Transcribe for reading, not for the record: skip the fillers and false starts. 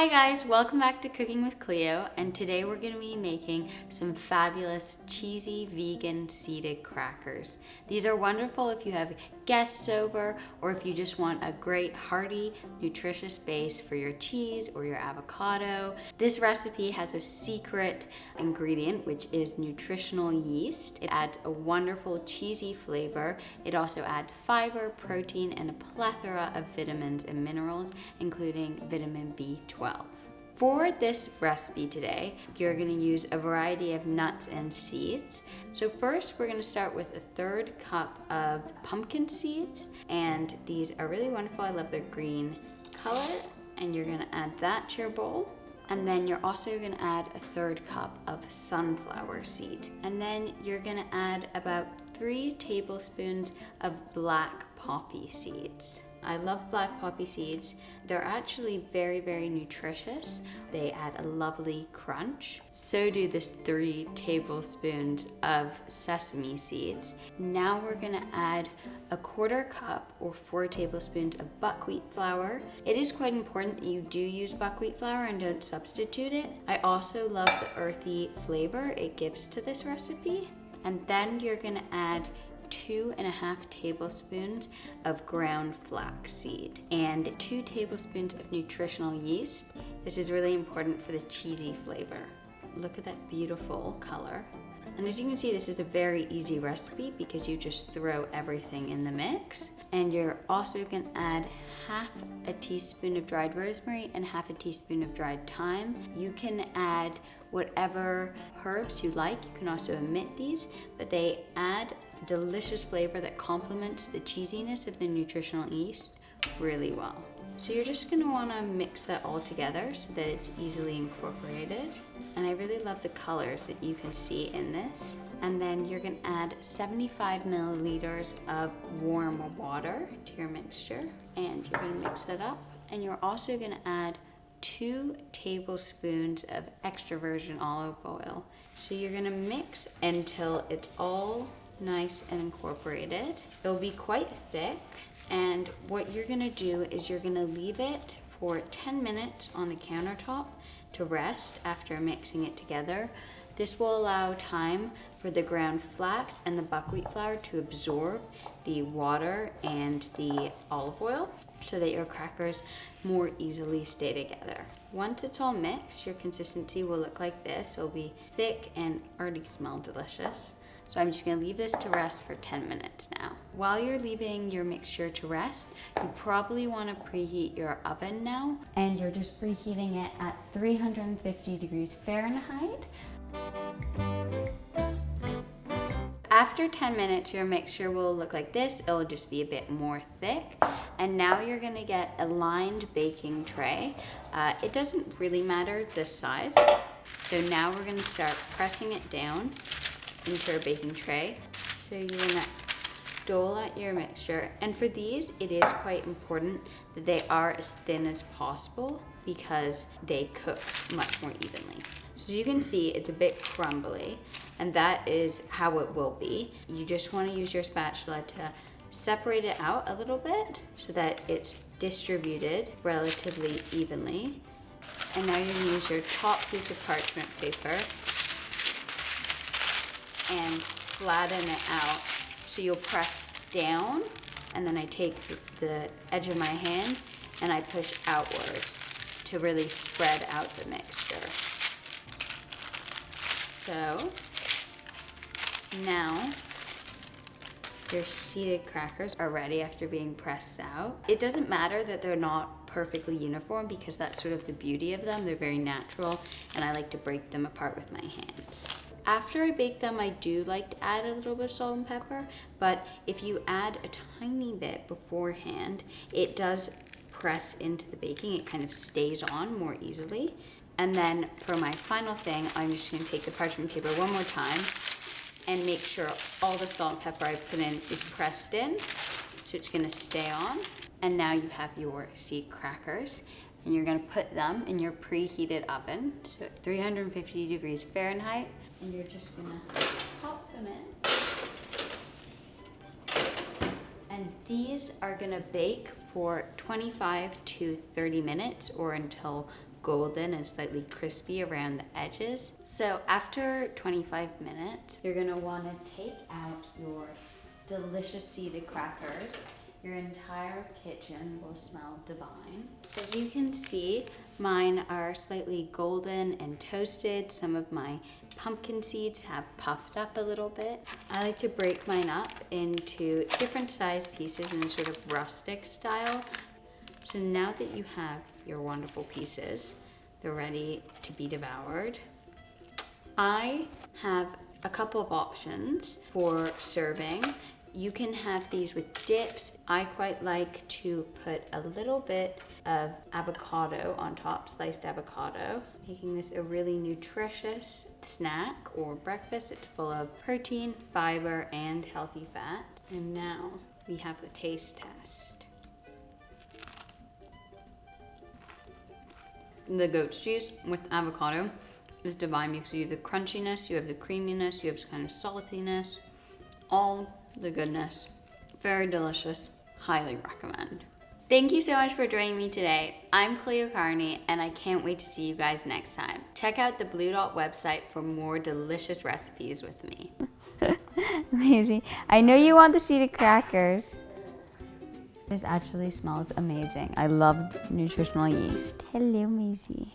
Hi guys, welcome back to Cooking with Cleo, and today we're going to be making some fabulous cheesy vegan seeded crackers. These are wonderful if you have guests over or if you just want a great hearty, nutritious base for your cheese or your avocado. This recipe has a secret ingredient, which is nutritional yeast. It adds a wonderful cheesy flavor. It also adds fiber, protein, and a plethora of vitamins and minerals, including vitamin B12. For this recipe today, you're going to use a variety of nuts and seeds. So first, we're going to start with a third cup of pumpkin seeds, and these are really wonderful. I love their green color, and you're going to add that to your bowl. And then you're also going to add a third cup of sunflower seeds. And then you're going to add about 3 tablespoons of black poppy seeds. I love black poppy seeds. They're actually very, very nutritious. They add a lovely crunch. So do this 3 tablespoons of sesame seeds. Now we're gonna add a 1/4 cup or 4 tablespoons of buckwheat flour. It is quite important that you do use buckwheat flour and don't substitute it. I also love the earthy flavor it gives to this recipe. And then you're gonna add 2.5 tablespoons of ground flaxseed and 2 tablespoons of nutritional yeast. This is really important for the cheesy flavor. Look at that beautiful color. And as you can see, this is a very easy recipe because you just throw everything in the mix. And you're also going to add 1/2 teaspoon of dried rosemary and 1/2 teaspoon of dried thyme. You can add whatever herbs you like. You can also omit these, but they add delicious flavor that complements the cheesiness of the nutritional yeast really well. So you're just going to want to mix that all together so that it's easily incorporated. And I really love the colors that you can see in this. And then you're going to add 75 milliliters of warm water to your mixture. And you're going to mix that up. And you're also going to add 2 tablespoons of extra virgin olive oil. So you're going to mix until it's all nice and incorporated. It'll be quite thick. And what you're going to do is you're going to leave it for 10 minutes on the countertop to rest after mixing it together. This will allow time for the ground flax and the buckwheat flour to absorb the water and the olive oil so that your crackers more easily stay together. Once it's all mixed, your consistency will look like this. It'll be thick and already smell delicious. So I'm just going to leave this to rest for 10 minutes now. While you're leaving your mixture to rest, you probably want to preheat your oven now. And you're just preheating it at 350 degrees Fahrenheit. After 10 minutes, your mixture will look like this. It'll just be a bit more thick. And now you're going to get a lined baking tray. It doesn't really matter the size. So now we're going to start pressing it down into a baking tray. So you're gonna dole out your mixture. And for these, it is quite important that they are as thin as possible because they cook much more evenly. So as you can see, it's a bit crumbly, and that is how it will be. You just wanna use your spatula to separate it out a little bit so that it's distributed relatively evenly. And now you're gonna use your top piece of parchment paper and flatten it out. So you'll press down, and then I take the edge of my hand and I push outwards to really spread out the mixture. So now your seeded crackers are ready after being pressed out. It doesn't matter that they're not perfectly uniform because that's sort of the beauty of them. They're very natural, and I like to break them apart with my hands. After I bake them, I do like to add a little bit of salt and pepper, but if you add a tiny bit beforehand, it does press into the baking. It kind of stays on more easily. And then for my final thing, I'm just gonna take the parchment paper one more time and make sure all the salt and pepper I put in is pressed in, so it's gonna stay on. And now you have your seed crackers, and you're gonna put them in your preheated oven, so at 350 degrees Fahrenheit. And you're just gonna pop them in. And these are gonna bake for 25 to 30 minutes or until golden and slightly crispy around the edges. So after 25 minutes, you're gonna wanna take out your delicious seeded crackers. Your entire kitchen will smell divine. As you can see, mine are slightly golden and toasted. Some of my pumpkin seeds have puffed up a little bit. I like to break mine up into different size pieces in a sort of rustic style. So now that you have your wonderful pieces, they're ready to be devoured. I have a couple of options for serving. You can have these with dips. I quite like to put a little bit of avocado on top, sliced avocado, making this a really nutritious snack or breakfast. It's full of protein, fiber, and healthy fat. And now we have the taste test. The goat's cheese with avocado is divine because you have the crunchiness, you have the creaminess, you have this kind of saltiness, all the goodness. Very delicious. Highly recommend. Thank you so much for joining me today. I'm Cleo Carney, and I can't wait to see you guys next time. Check out the Bluedot website for more delicious recipes with me. Amazing. I know you want the seeded crackers. This actually smells amazing. I love nutritional yeast. Hello, Maisie.